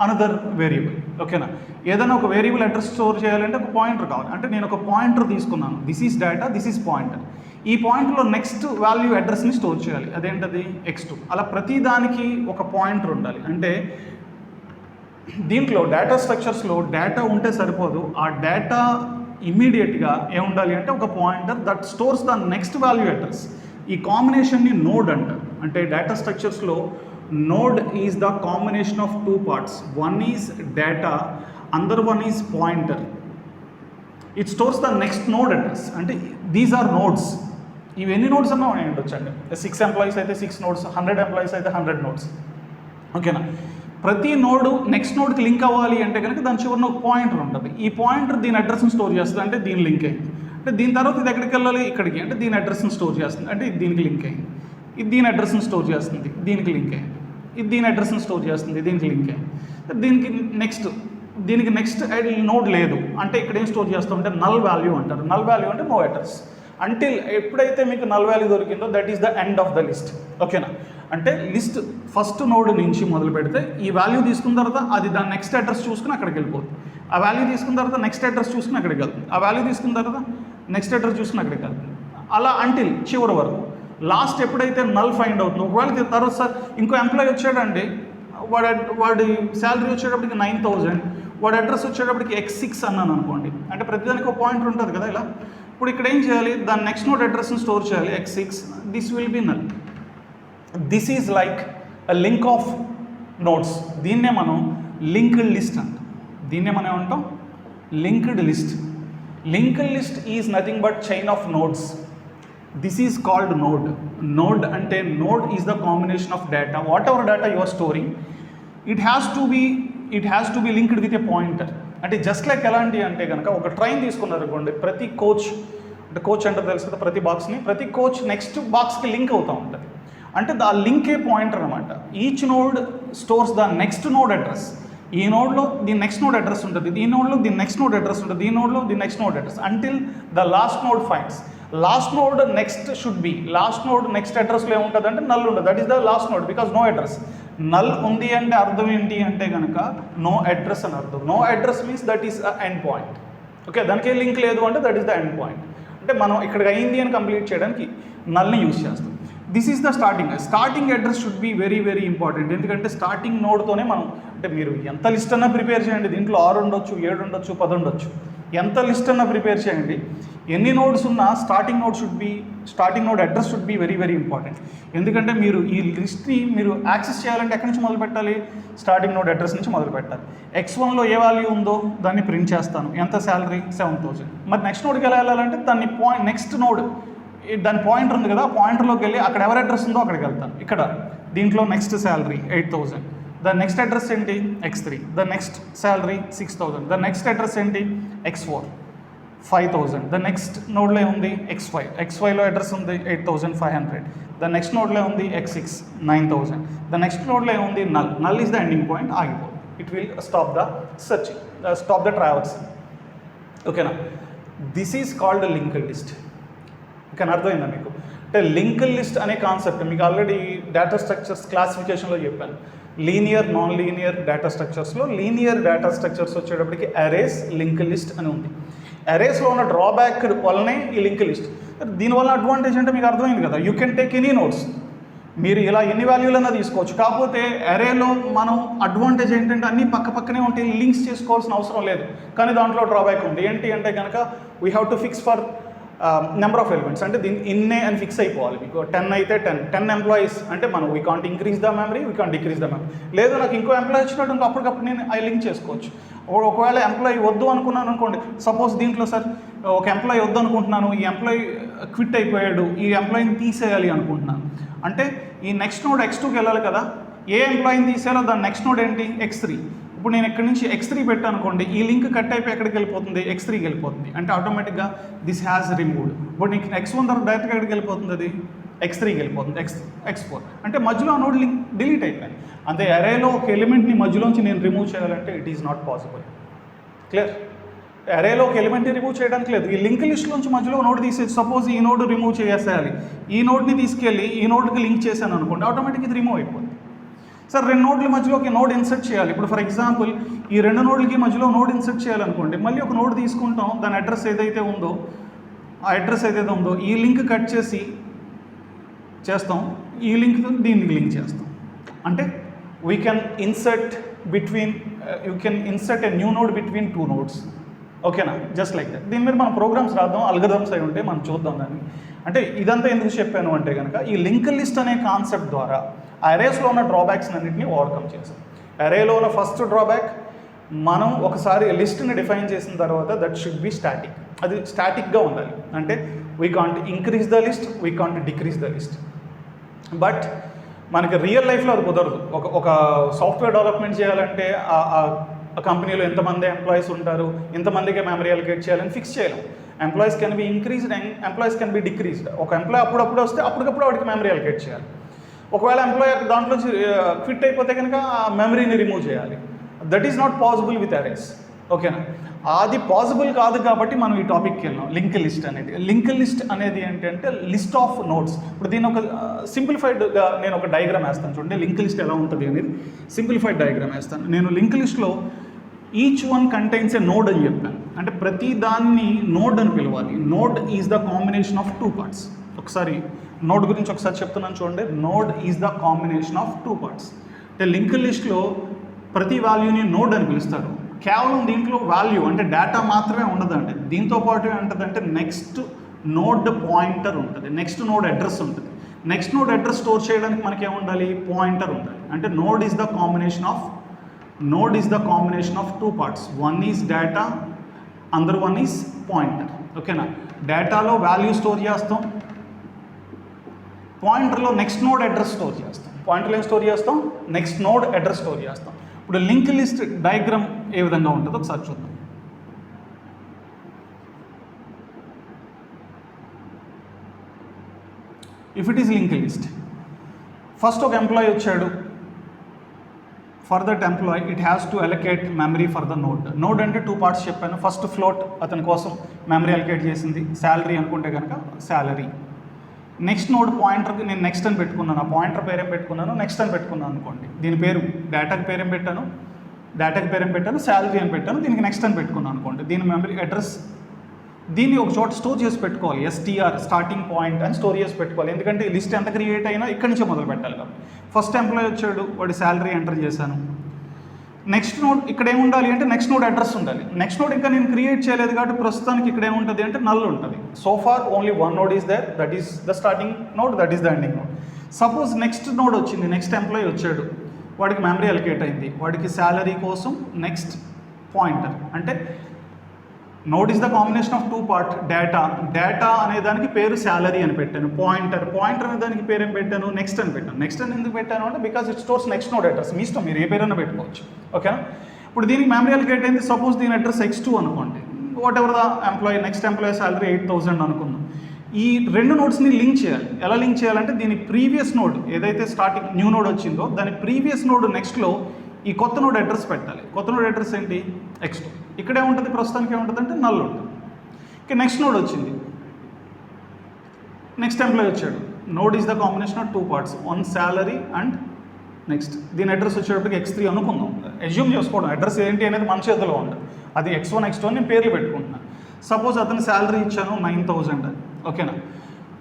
another variable. ఓకేనా, ఏదైనా ఒక వేరియబుల్ అడ్రస్ స్టోర్ చేయాలంటే ఒక పాయింటర్ కావాలి. అంటే నేను ఒక పాయింటర్ తీసుకున్నాను, this is data, this is pointer. ఈ పాయింట్లో నెక్స్ట్ వాల్యూ అడ్రస్ని స్టోర్ చేయాలి, అదేంటది x2. అలా ప్రతి దానికి ఒక పాయింటర్ ఉండాలి. అంటే దీంట్లో డేటా స్ట్రక్చర్స్లో డేటా ఉంటే సరిపోదు, ఆ డేటా ఇమ్మీడియట్గా ఏముండాలి అంటే ఒక pointer that stores the next value address. ఈ కాంబినేషన్ని నోడ్ అంటారు. అంటే డేటా స్ట్రక్చర్స్లో node is the combination of two parts, one is data, another one is pointer. It stores the next node address. అంటే దీస్ ఆర్ నోడ్స్. ఇవి ఎన్ని nodes అన్నా ఉండొచ్చండి. 6 ఎంప్లాయీస్ అయితే 6 నోడ్స్, 100 ఎంప్లాయీస్ అయితే 100 నోడ్స్. ఓకేనా, ప్రతి నోడు నెక్స్ట్ నోడ్కి లింక్ అవ్వాలి అంటే కనుక దాని చివరిన ఒక పాయింటర్ ఉంటుంది. ఈ పాయింటర్ దీని అడ్రస్ని స్టోర్ చేస్తుంది, అంటే దీని లింక్ అయింది. అంటే దీని తర్వాత ఇది ఎక్కడికి వెళ్ళాలి, ఇక్కడికి, అంటే దీని అడ్రస్ని స్టోర్ చేస్తుంది, అంటే ఇది దీనికి లింక్ అయింది. ఇది దీని అడ్రస్ని స్టోర్ చేస్తుంది, దీనికి లింక్ అయింది. ఇది దీని అడ్రస్ని స్టోర్ చేస్తుంది, దీనికి లింక్ అయింది. దీనికి నెక్స్ట్ నోడ్ లేదు అంటే ఇక్కడ ఏం స్టోర్ చేస్తామంటే నల్ వాల్యూ అంటారు. నల్ వాల్యూ అంటే నో అడ్రస్. అంటిల్ ఎప్పుడైతే మీకు నల్ వాల్యూ దొరికిందో that is the end of the list. ఓకేనా, అంటే లిస్ట్ ఫస్ట్ నోడ్ నుంచి మొదలు పెడితే ఈ వాల్యూ తీసుకున్న తర్వాత అది దాని నెక్స్ట్ అడ్రస్ చూసుకుని అక్కడికి వెళ్ళిపోతుంది. ఆ వాల్యూ తీసుకున్న తర్వాత నెక్స్ట్ అడ్రస్ చూసుకుని అక్కడికి వెళ్తుంది. ఆ వాల్యూ తీసుకున్న తర్వాత నెక్స్ట్ అడ్రస్ చూసుకుని అక్కడికి వెళ్తుంది. అలా అంటిల్ చివరి వరకు. లాస్ట్ ఎప్పుడైతే నల్ ఫైండ్ అవుతుందో, ఒకవేళ తర్వాత సార్ ఇంకో ఎంప్లాయీ వచ్చాడండి, వాడి శాలరీ వచ్చేటప్పటికి 9,000, వాడి అడ్రస్ వచ్చేటప్పటికి x6 అన్నాను అనుకోండి. అంటే ప్రతిదానికి ఒక పాయింటర్ ఉంటుంది కదా ఇలా. ఇప్పుడు ఇక్కడ ఏం చేయాలి, దాని నెక్స్ట్ నోడ్ అడ్రస్ని స్టోర్ చేయాలి, x6. This will be null. This is like a link of nodes. దీన్నే మనం లింక్డ్ లిస్ట్ అంటాం. దీన్నే మనం ఏమంటాం, linked list. Linked list is nothing but chain of nodes. This is called node. Node అంటే node is the combination of data, whatever data you are storing, it has to be linked with a pointer. అంటే just like ఎలాంటి అంటే కనుక ఒక train తీసుకున్నారు అనుకోండి, ప్రతి coach అంటే కోచ్ అంటే తెలుసు కదా, ప్రతి బాక్స్ని, ప్రతి కోచ్ నెక్స్ట్ బాక్స్కి లింక్ అవుతూ ఉంటుంది. అంటే దా లింకే పాయింటర్ అనమాట. Each node stores the next node address. ఈ నోడ్లో దీని నెక్స్ట్ నోడ్ అడ్రస్ ఉంటుంది, ఈ నోడ్లో దీని నెక్స్ట్ నోడ్ అడ్రస్ ఉంటుంది, ఈ నోడ్లో దీని next node address, until the last node finds. Last node next should be, last node next అడ్రస్లో ఏముంటుంది అంటే నల్ ఉంటుంది. That is the last node because no address. Null ఉంది అంటే అర్థం ఏంటి అంటే కనుక నో అడ్రస్ అని అర్థం. No address means that is a end point. Okay, దానికి లింక్ లేదు అంటే that is the end point. అంటే మనం ఇక్కడికి అయింది అని కంప్లీట్ చేయడానికి నల్ని యూజ్ చేస్తాం. This is the starting address should be very very important. ఎందుకంటే స్టార్టింగ్ నోడ్తోనే మనం, అంటే మీరు ఎంత లిస్ట్ అన్నా ప్రిపేర్ చేయండి, దీంట్లో 6 ఉండొచ్చు, 7 ఉండొచ్చు, 10 ఉండొచ్చు, ఎంత లిస్ట్ అన్నా ప్రిపేర్ చేయండి, ఎన్ని నోడ్స్ ఉన్నా starting node address should be very very important. ఎందుకంటే మీరు ఈ లిస్ట్ని మీరు యాక్సెస్ చేయాలంటే ఎక్కడి నుంచి మొదలు పెట్టాలి, స్టార్టింగ్ నోడ్ అడ్రస్ నుంచి మొదలు పెట్టాలి. x1లో ఏ వాల్యూ ఉందో దాన్ని ప్రింట్ చేస్తాను, ఎంత శాలరీ 7,000. మరి నెక్స్ట్ నోడ్కి ఎలా వెళ్ళాలంటే దాన్ని నెక్స్ట్ నోడ్ దాని పాయింటర్ ఉంది కదా, ఆ పాయింటర్లోకి వెళ్ళి అక్కడ ఎవరి అడ్రస్ ఉందో అక్కడికి వెళ్తాను. ఇక్కడ దీంట్లో నెక్స్ట్ శాలరీ 8,000, దాని నెక్స్ట్ అడ్రస్ ఏంటి x3, the next salary 6,000, the next address ఏంటి x4 5,000, ద నెక్స్ట్ నోడ్లో ఉంది x5లో అడ్రస్ ఉంది 8,500, ద నెక్స్ట్ నోడ్లో ఉంది x6 9,000, ద నెక్స్ట్ నోడ్లో ఉంది null is the ending point, ఆగిపోతుంది. It will stop the searching, stop the traversing. ఓకేనా, this is called linked list. Okay, అర్థమైందా మీకు? అంటే లింక్డ్ లిస్ట్ అనే కాన్సెప్ట్ మీకు ఆల్రెడీ డేటా స్ట్రక్చర్స్ క్లాసిఫికేషన్లో చెప్పాను. లీనియర్, నాన్ లీనియర్ డేటా స్ట్రక్చర్స్లో లీనియర్ డేటా స్ట్రక్చర్స్ వచ్చేటప్పటికి అరేస్, లింక్డ్ లిస్ట్ అని ఉంది. అరేస్లో ఉన్న డ్రాబ్యాక్ వల్లనే ఈ లింక్డ్ లిస్ట్. దీనివల్ల అడ్వాంటేజ్ అంటే మీకు అర్థమైంది కదా, you can take any notes. మీరు ఇలా ఎన్ని వాల్యూలన్నా తీసుకోవచ్చు. కాకపోతే అరేలో మనం అడ్వాంటేజ్ ఏంటంటే అన్నీ పక్క పక్కనే ఉంటాయి, లింక్స్ చేసుకోవాల్సిన అవసరం లేదు. కానీ దాంట్లో డ్రాబ్యాక్ ఉంది. ఏంటి అంటే కనుక we have to fix for number of elements. అంటే దీన్ని ఇన్నే అని ఫిక్స్ అయిపోవాలి. మీకు 10 అయితే 10 ఎంప్లాయీస్ అంటే మనం we can't increase the memory, we can't decrease the memory. లేదు నాకు ఇంకో ఎంప్లాయీ వచ్చినట్టు ఇంకా అప్పటికప్పుడు నేను ఐ లింక్ చేసుకోవచ్చు. ఒకవేళ ఎంప్లాయీ వద్దు అనుకున్నాను అనుకోండి, సపోజ్ దీంట్లో సార్ ఒక ఎంప్లాయీ వద్దు అనుకుంటున్నాను, ఈ ఎంప్లాయీ క్విట్ అయిపోయాడు, ఈ ఎంప్లాయీని తీసేయాలి అనుకుంటున్నాను అంటే ఈ నెక్స్ట్ నోడ్ X2కి వెళ్ళాలి కదా. ఏ ఎంప్లాయీని తీసేయాలో దాని నెక్స్ట్ నోడ్ ఏంటి X3. ఇప్పుడు నేను ఇక్కడ నుంచి X3 పెట్టాను అనుకోండి, ఈ లింక్ కట్ అయిపోయి ఎక్కడికి వెళ్ళిపోతుంది, X3కి వెళ్ళిపోతుంది. అంటే ఆటోమేటిక్గా దిస్ హ్యాస్ రిమూవ్డ్. ఇప్పుడు నీకు X1 తర్వాత డైరెక్ట్గా ఎక్కడికి వెళ్ళిపోతుంది, అది X3కి వెళ్ళిపోతుంది, X4 అంటే మధ్యలో ఆ నోడ్ లింక్ డిలీట్ అయిపోయింది. అంతే అరేలో ఒక ఎలిమెంట్ని మధ్యలోంచి నేను రిమూవ్ చేయాలంటే it is not possible. Clear? అరేలో ఒక ఎలిమెంట్ని రిమూవ్ చేయడానికి లేదు. ఈ లింక్ లిస్ట్లోంచి మధ్యలో నోడ్ తీసేసి సపోజ్ ఈ నోడ్ రిమూవ్ చేసేయాలి, ఈ నోడ్ని తీసుకెళ్ళి ఈ నోడ్కి లింక్ చేశాను అనుకోండి, ఆటోమేటిక్ ఇది రిమూవ్ అయిపోతుంది. సార్ 2 నోడ్ల మధ్యలో ఒక నోడ్ ఇన్సర్ట్ చేయాలి. ఇప్పుడు ఫర్ ఎగ్జాంపుల్ ఈ 2 నోడ్లకి మధ్యలో నోడ్ ఇన్సర్ట్ చేయాలనుకోండి, మళ్ళీ ఒక నోడ్ తీసుకుంటాం, దాని అడ్రస్ ఏదైతే ఉందో ఆ అడ్రస్ ఏదైతే ఉందో ఈ లింక్ కట్ చేసి చేస్తాం, ఈ లింక్ దీనికి లింక్ చేస్తాం. అంటే we can insert a new node between 2 nodes. ఓకేనా? Just like that. దీని మీద మనం ప్రోగ్రామ్స్ రాద్దాం, అల్గరిథమ్స్ అయి ఉంటే మనం చూద్దాం దాన్ని. అంటే ఇదంతా ఎందుకు చెప్పాను అంటే కనుక ఈ లింక్ లిస్ట్ అనే కాన్సెప్ట్ ద్వారా అరేస్లో ఉన్న డ్రాబ్యాక్స్ అన్నింటినీ ఓవర్కమ్ చేసాం. అరేలో ఉన్న ఫస్ట్ డ్రాబ్యాక్, మనం ఒకసారి లిస్ట్ని డిఫైన్ చేసిన తర్వాత దట్ షుడ్ బి స్టాటిక్. అది స్టాటిక్గా ఉండాలి. అంటే we can't increase the list, we can't decrease the list. But మనకి రియల్ లైఫ్లో అది కుదరదు. ఒక సాఫ్ట్వేర్ డెవలప్మెంట్ చేయాలంటే ఆ కంపెనీలో ఎంతమంది ఎంప్లాయీస్ ఉంటారు, ఎంతమందికి మెమరీ అలొకేట్ చేయాలని ఫిక్స్ చేయలేం. Employees can be increased and employees can be decreased. ఒక ఎంప్లాయీ అప్పుడప్పుడు వస్తే అప్పటికప్పుడు వాడికి మెమరీ అలొకేట్ చేయాలి. ఒకవేళ ఎంప్లాయీ దాంట్లో క్విట్ అయిపోతే కనుక ఆ మెమరీని రిమూవ్ చేయాలి. That is not possible with arrays. ఓకేనా? అది పాసిబుల్ కాదు కాబట్టి మనం ఈ టాపిక్కి వెళ్ళాం. లింక్ లిస్ట్ అనేది. లింక్ లిస్ట్ అనేది ఏంటంటే లిస్ట్ ఆఫ్ నోట్స్. ఇప్పుడు దీని ఒక సింప్లిఫైడ్గా నేను ఒక డయాగ్రామ్ వేస్తాను చూడండి, లింక్ లిస్ట్ ఎలా ఉంటుంది అనేది సింప్లిఫైడ్ డయాగ్రామ్ వేస్తాను. నేను లింక్ లిస్ట్లో ఈచ్ వన్ కంటైన్స్ ఏ నోడ్ అని చెప్పాను. అంటే ప్రతి దాన్ని నోడ్ అని పిలవాలి. Node is the combination of 2 parts. ఒకసారి నోడ్ గురించి ఒకసారి చెప్తున్నాను చూడండి. Node is the combination of 2 parts. అంటే లింక్ లిస్ట్లో ప్రతి వాల్యూని నోడ్ అని పిలుస్తారు. కేవలం దీంట్లో వాల్యూ అంటే డేటా మాత్రమే ఉండదండి. దీంతో పాటు ఏముంటుందంటే నెక్స్ట్ నోడ్ పాయింటర్ ఉంటుంది, నెక్స్ట్ నోడ్ అడ్రస్ ఉంటుంది. నెక్స్ట్ నోడ్ అడ్రస్ స్టోర్ చేయడానికి మనకి ఏముండాలి, పాయింటర్ ఉండాలి. అంటే node is the combination of 2 parts. One is data, another one is pointer. ఓకేనా? డేటాలో వాల్యూ స్టోర్ చేస్తాం, పాయింటర్లో నెక్స్ట్ నోడ్ అడ్రస్ స్టోర్ చేస్తాం. పాయింటర్లో ఏం స్టోర్ చేస్తాం, నెక్స్ట్ నోడ్ అడ్రస్ స్టోర్ చేస్తాం. ఇప్పుడు లింక్ లిస్ట్ డయాగ్రామ్ ఏ విధంగా ఉంటుందో ఒకసారి చూద్దాం. If it is link list, first ఒక ఎంప్లాయీ వచ్చాడు. For that employee it has to allocate memory for the node. Node అంటే 2 పార్ట్స్ చెప్పాను. ఫస్ట్ ఫ్లోట్ అతని కోసం మెమరీ అలొకేట్ చేసింది, శాలరీ అనుకుంటే కనుక శాలరీ. నెక్స్ట్ నోడ్ పాయింటర్కి నేను నెక్స్ట్ అని పెట్టుకున్నాను. ఆ పాయింటర్ పేరేం పెట్టుకున్నాను, నెక్స్ట్ అని పెట్టుకున్నాను అనుకోండి. దీని పేరు డేటాకి పేరేం పెట్టాను, శాలరీ అని పెట్టాను. దీనికి నెక్స్ట్ అని పెట్టుకున్నాను అనుకోండి. దీని మెమరీ అడ్రస్ దీన్ని ఒక చోట స్టోర్ చేసి పెట్టుకోవాలి. STR స్టార్టింగ్ పాయింట్ అని స్టోర్ చేసి పెట్టుకోవాలి. ఎందుకంటే ఈ లిస్ట్ ఎంత క్రియేట్ అయినా ఇక్కడి నుంచే మొదలు పెట్టాలి కాబట్టి. ఫస్ట్ ఎంప్లాయీ వచ్చాడు, వాడి శాలరీ ఎంటర్ చేశాను. నెక్స్ట్ నోడ్ ఇక్కడ ఏముండాలి అంటే నెక్స్ట్ నోడ్ అడ్రస్ ఉండాలి. నెక్స్ట్ నోడ్ ఇంకా నేను క్రియేట్ చేయలేదు కాబట్టి ప్రస్తుతానికి ఇక్కడ ఏముంటుంది అంటే నల్ ఉంటుంది. So far only 1 node is there, that is the starting node, that is the ending node. Suppose next node వచ్చింది, నెక్స్ట్ ఎంప్లాయీ వచ్చాడు, వాడికి మెమరీ అలొకేట్ అయింది, వాడికి శాలరీ కోసం నెక్స్ట్ పాయింటర్. అంటే node is the combination of 2 part data అనే దానికి పేరు శాలరీ అని పెట్టాను. పాయింటర్ అనే దానికి పేరు ఏం పెట్టాను, నెక్స్ట్ అని పెట్టాను. నెక్స్ట్ అని ఎందుకు పెట్టాను అంటే because it stores next node address. మీ ఇష్టం, మీరు ఏ పేరైనా పెట్టుకోవచ్చు. ఓకేనా? ఇప్పుడు దీనికి మెమరీ అలొకేట్ అయింది. సపోజ్ దీని అడ్రస్ X2 అనుకోండి. Whatever the employee, next employee salary 8000 అనుకుందాం. ఈ 2 నోడ్స్ని లింక్ చేయాలి. ఎలా లింక్ చేయాలంటే దీని ప్రీవియస్ నోడ్ ఏదైతే స్టార్టింగ్ న్యూ నోడ్ వచ్చిందో దాని ప్రీవియస్ నోడ్ నెక్స్ట్లో ఈ కొత్త నోడ్ అడ్రస్ పెట్టాలి. కొత్త నోడ్ అడ్రస్ ఏంటి, X2. ఇక్కడే ఉంటుంది, ప్రస్తుతానికి ఏముంటుంది అంటే నల్ ఉంటుంది. ఇక నెక్స్ట్ నోడ్ వచ్చింది, నెక్స్ట్ ఎంప్లాయీ వచ్చాడు. Node is the combination of 2 parts, one salary and next. దీని అడ్రస్ వచ్చేటప్పటికి X3 అనుకుందాం. అజ్యూమ్ చేసుకోవడం అడ్రస్ ఏంటి అనేది మన చేతిలో ఉంటుంది. అది X1 X2 అని నేను పేర్లు పెట్టుకుంటున్నాను. సపోజ్ అతని శాలరీ ఇచ్చాను 9000 అని. ఓకేనా?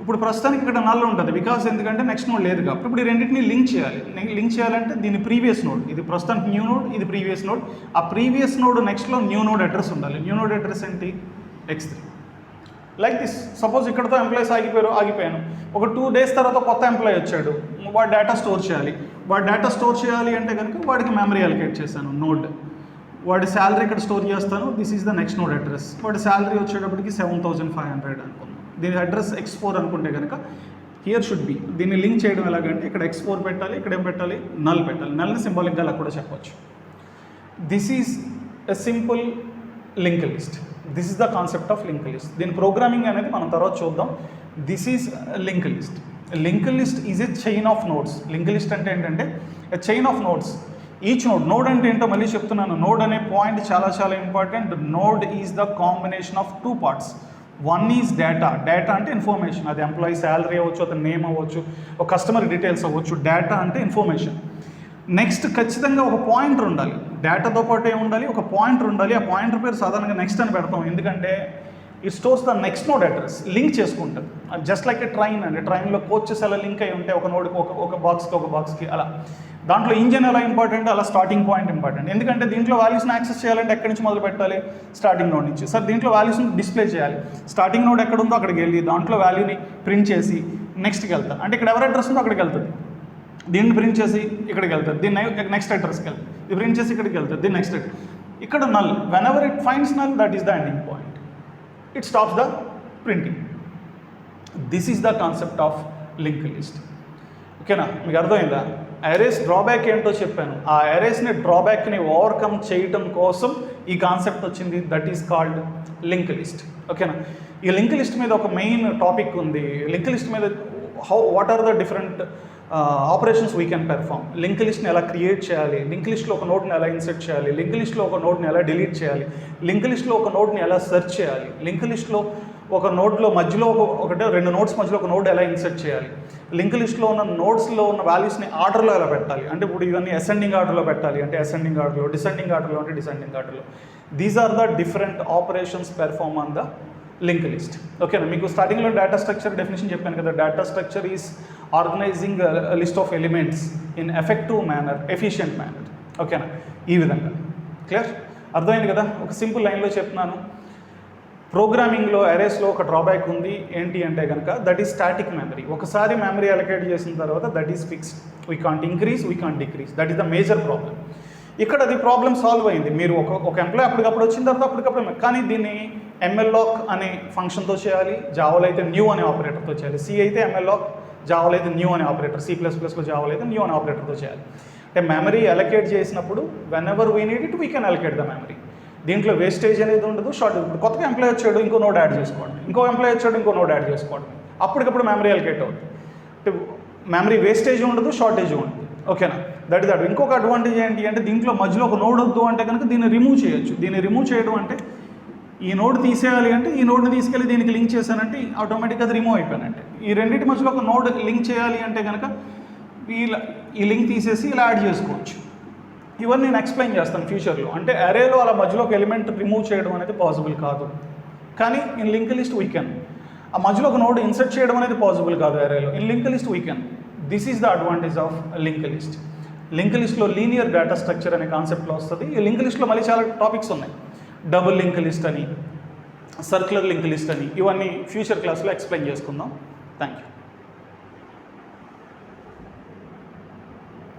ఇప్పుడు ప్రస్తుతానికి ఇక్కడ నల్ ఉంటుంది బికాస్ ఎందుకంటే నెక్స్ట్ నోడ్ లేదు కాబట్టి ఇప్పుడు ఈ రెండింటిని లింక్ చేయాలి. లింక్ చేయాలంటే దీని ప్రీవియస్ నోడ్, ఇది ప్రస్తుతానికి న్యూ నోడ్, ఇది ప్రీవియస్ నోడ్. ఆ ప్రీవియస్ నోడ్ నెక్స్ట్లో న్యూ నోడ్ అడ్రస్ ఉండాలి. న్యూ నోడ్ అడ్రస్ ఏంటి? x3. Like this. సపోజ్ ఇక్కడతో ఎంప్లాయీస్ ఆగిపోయాను. ఒక 2 days తర్వాత కొత్త ఎంప్లాయీ వచ్చాడు, వాడు డేటా స్టోర్ చేయాలి. వాడు డేటా స్టోర్ చేయాలి అంటే కనుక వాడికి మెమరీ అలొకేట్ చేశాను నోడ్. వాడి శాలరీ ఇక్కడ స్టోర్ చేస్తాను, this is the next node address. వాడి శాలరీ వచ్చేటప్పటికి 7,500 అనుకుందాం. దీని అడ్రస్ x4 అనుకుంటే కనుక హియర్ షుడ్ బి. దీన్ని లింక్ చేయడం ఎలాగంటే ఇక్కడ x4 పెట్టాలి, ఇక్కడ ఏం పెట్టాలి? నల్ పెట్టాలి. నల్ని సింబాలిక్గా అలా కూడా చెప్పొచ్చు. This is a simple link list. This is the concept of link list. దీని ప్రోగ్రామింగ్ అనేది మనం తర్వాత చూద్దాం. This is link list. Link list is a chain of nodes. Link list అంటే ఏంటంటే ఎ chain of nodes. Each node అంటే ఏంటో మళ్ళీ చెప్తున్నాను. నోడ్ అనే పాయింట్ చాలా చాలా important. Node is the combination of 2 parts. One is data. Data అంటే ఇన్ఫర్మేషన్. అది ఎంప్లాయీ శాలరీ అవ్వచ్చు, అతని నేమ్ అవ్వచ్చు, ఒక కస్టమర్ డీటెయిల్స్ అవ్వచ్చు. డేటా అంటే ఇన్ఫర్మేషన్. నెక్స్ట్ ఖచ్చితంగా ఒక పాయింటర్ ఉండాలి. డేటాతో పాటు ఏమి ఉండాలి? ఒక పాయింటర్ ఉండాలి. ఆ పాయింటర్ పేరు సాధారణంగా నెక్స్ట్ అని పెడతాం, ఎందుకంటే it stores the next node address. Link చేసుకుంటుంది. జస్ట్ లైక్ ఏ ట్రైన్ అండి. ట్రైన్లో కోచెస్ ఎలా లింక్ అయి ఉంటాయి ఒక నోడ్కి, ఒక బాక్స్కి అలా. దాంట్లో ఇంజన్ ఎలా ఇంపార్టెంట్, అలా స్టార్టింగ్ పాయింట్ ఇంపార్టెంట్. ఎందుకంటే దీంట్లో వాల్యూస్ని యాక్సెస్ చేయాలంటే ఎక్కడి నుంచి మొదలు పెట్టాలి? స్టార్టింగ్ నోడ్ నుంచి. సార్ దీంట్లో వాల్యూస్ని డిస్ప్లే చేయాలి. స్టార్టింగ్ నోడ్ ఎక్కడ ఉందో అక్కడికి వెళ్ళి దాంట్లో వాల్యూని ప్రింట్ చేసి నెక్స్ట్కి వెళ్తాను. అంటే ఇక్కడ ఎవరి అడ్రస్ ఉందో అక్కడికి వెళ్తుంది. దీన్ని ప్రింట్ చేసి ఇక్కడికి వెళ్తుంది, దీన్ని నెక్స్ట్ అడ్రస్కి వెళ్తుంది. ఇది ప్రింట్ చేసి ఇక్కడికి వెళ్తుంది, దీన్ని నెక్స్ట్ అడ్రస్. ఇక్కడ null, when ever it finds null, that is the ending point. It stops the printing. This is the concept of link list. ఓకేనా? మీకు అర్థమైందా? అరేస్ డ్రాబ్యాక్ ఏంటో చెప్పాను. ఆ అరేస్ని డ్రాబ్యాక్ని ఓవర్కమ్ చేయటం కోసం ఈ కాన్సెప్ట్ వచ్చింది. That is called link list. ఓకేనా? ఈ లింక్ లిస్ట్ మీద ఒక మెయిన్ టాపిక్ ఉంది. లింక్ లిస్ట్ మీద what are the different operations we can perform. Link లిస్ట్ని ఎలా క్రియేట్ చేయాలి, లింక్ లిస్ట్లో ఒక నోడ్ని ఎలా ఇన్సర్ట్ చేయాలి, లింక్ లిస్ట్లో ఒక నోడ్ని ఎలా డిలీట్ చేయాలి, లింక్ లిస్ట్లో ఒక నోడ్ని ఎలా సెర్చ్ చేయాలి, లింక్ లిస్ట్లో ఒక నోడ్లో మధ్యలో ఒకటే 2 nodes మధ్యలో ఒక నోడ్ ఎలా ఇన్సర్ట్ చేయాలి, లింక్ లిస్ట్లో ఉన్న నోడ్స్లో ఉన్న వాల్యూస్ని ఆర్డర్లో ఎలా పెట్టాలి. అంటే ఇప్పుడు ఇవన్నీ అసెండింగ్ ఆర్డర్లో పెట్టాలి అంటే అసెండింగ్ ఆర్డర్లో, డిసెండింగ్ ఆర్డర్లో అంటే డిసెండింగ్ ఆర్డర్లో. These are the different operations perform on the link list. ఓకేనా? మీకు స్టార్టింగ్లో డేటా స్ట్రక్చర్ డెఫినేషన్ చెప్పాను కదా. Data structure is organizing list of elements in effective manner, efficient manner. ఓకేనా? ఈ విధంగా. క్లియర్? అర్థమైంది కదా? ఒక సింపుల్ లైన్లో చెప్తున్నాను. ప్రోగ్రామింగ్లో అరేస్లో ఒక డ్రాబ్యాక్ ఉంది. ఏంటి అంటే కనుక దట్ ఈస్ స్టాటిక్ మెమరీ. ఒకసారి మెమరీ అలొకేట్ చేసిన తర్వాత that is fixed. We can't increase, we can't decrease. That is the major problem. ఇక్కడ అది ప్రాబ్లం సాల్వ్ అయింది. మీరు ఒక ఎంప్లాయ్ అప్పటికప్పుడు వచ్చిన తర్వాత అప్పటికప్పుడు, కానీ దీన్ని ఎంఎల్లాక్ అనే ఫంక్షన్తో చేయాలి. జావాలో అయితే న్యూ అనే ఆపరేటర్తో చేయాలి. సి అయితే ఎంఎల్లాక్, జావాలో అయితే న్యూ అనే ఆపరేటర్, C++లో జావాలో అయితే న్యూ అనే ఆపరేటర్తో చేయాలి. అంటే మెమరీ అలొకేట్ చేసినప్పుడు when ever we need it we can allocate the memory. దీంట్లో వేస్టేజ్ అనేది ఉండదు, షార్ట్. ఇప్పుడు కొత్తగా ఎంప్లాయ్ వచ్చాడు, ఇంకో నోడ్ యాడ్ చేసుకోవడం, ఇంకో ఎంప్లాయ్ వచ్చాడు, ఇంకో నోడ్ యాడ్ చేసుకోవడం, అప్పటికప్పుడు మెమరీ అలొకేట్ అవుతుంది. అంటే మెమరీ వేస్టేజ్ ఉండదు, షార్టేజ్ ఉండదు. ఓకేనా? దట్. ఇంకొక అడ్వాంటేజ్ ఏంటి అంటే దీంట్లో మధ్యలో ఒక నోడ్ వద్దు అంటే కనుక దీన్ని రిమూవ్ చేయొచ్చు. దీన్ని రిమూవ్ చేయడం అంటే ఈ నోడ్ తీసేయాలి అంటే ఈ నోడ్ని తీసుకెళ్ళి దీనికి లింక్ చేశానంటే ఆటోమేటిక్గా అది రిమూవ్ అయిపోయినట్టే. ఈ రెండింటి మధ్యలో ఒక నోడ్ లింక్ చేయాలి అంటే కనుక ఈ లింక్ తీసేసి ఇలా యాడ్ చేసుకోవచ్చు. ఇవన్నీ నేను ఎక్స్ప్లెయిన్ చేస్తాను ఫ్యూచర్లో. అంటే అరేలో అలా మధ్యలో ఒక ఎలిమెంట్ రిమూవ్ చేయడం అనేది పాసిబుల్ కాదు, కానీ in link list we can. ఆ మధ్యలో ఒక నోడ్ ఇన్సర్ట్ చేయడం అనేది పాసిబుల్ కాదు అరేలో. In link list we can. This is the advantage of link list. Link లిస్ట్లో లీనియర్ డేటా స్ట్రక్చర్ అనే కాన్సెప్ట్లో వస్తుంది. ఈ లింక్ లిస్ట్లో మళ్ళీ చాలా టాపిక్స్ ఉన్నాయి. డబుల్ లింక్ లిస్ట్ అని, సర్క్యులర్ లింక్ లిస్ట్ అని, ఇవన్నీ ఫ్యూచర్ క్లాస్లో ఎక్స్ప్లెయిన్ చేసుకుందాం. Thank you.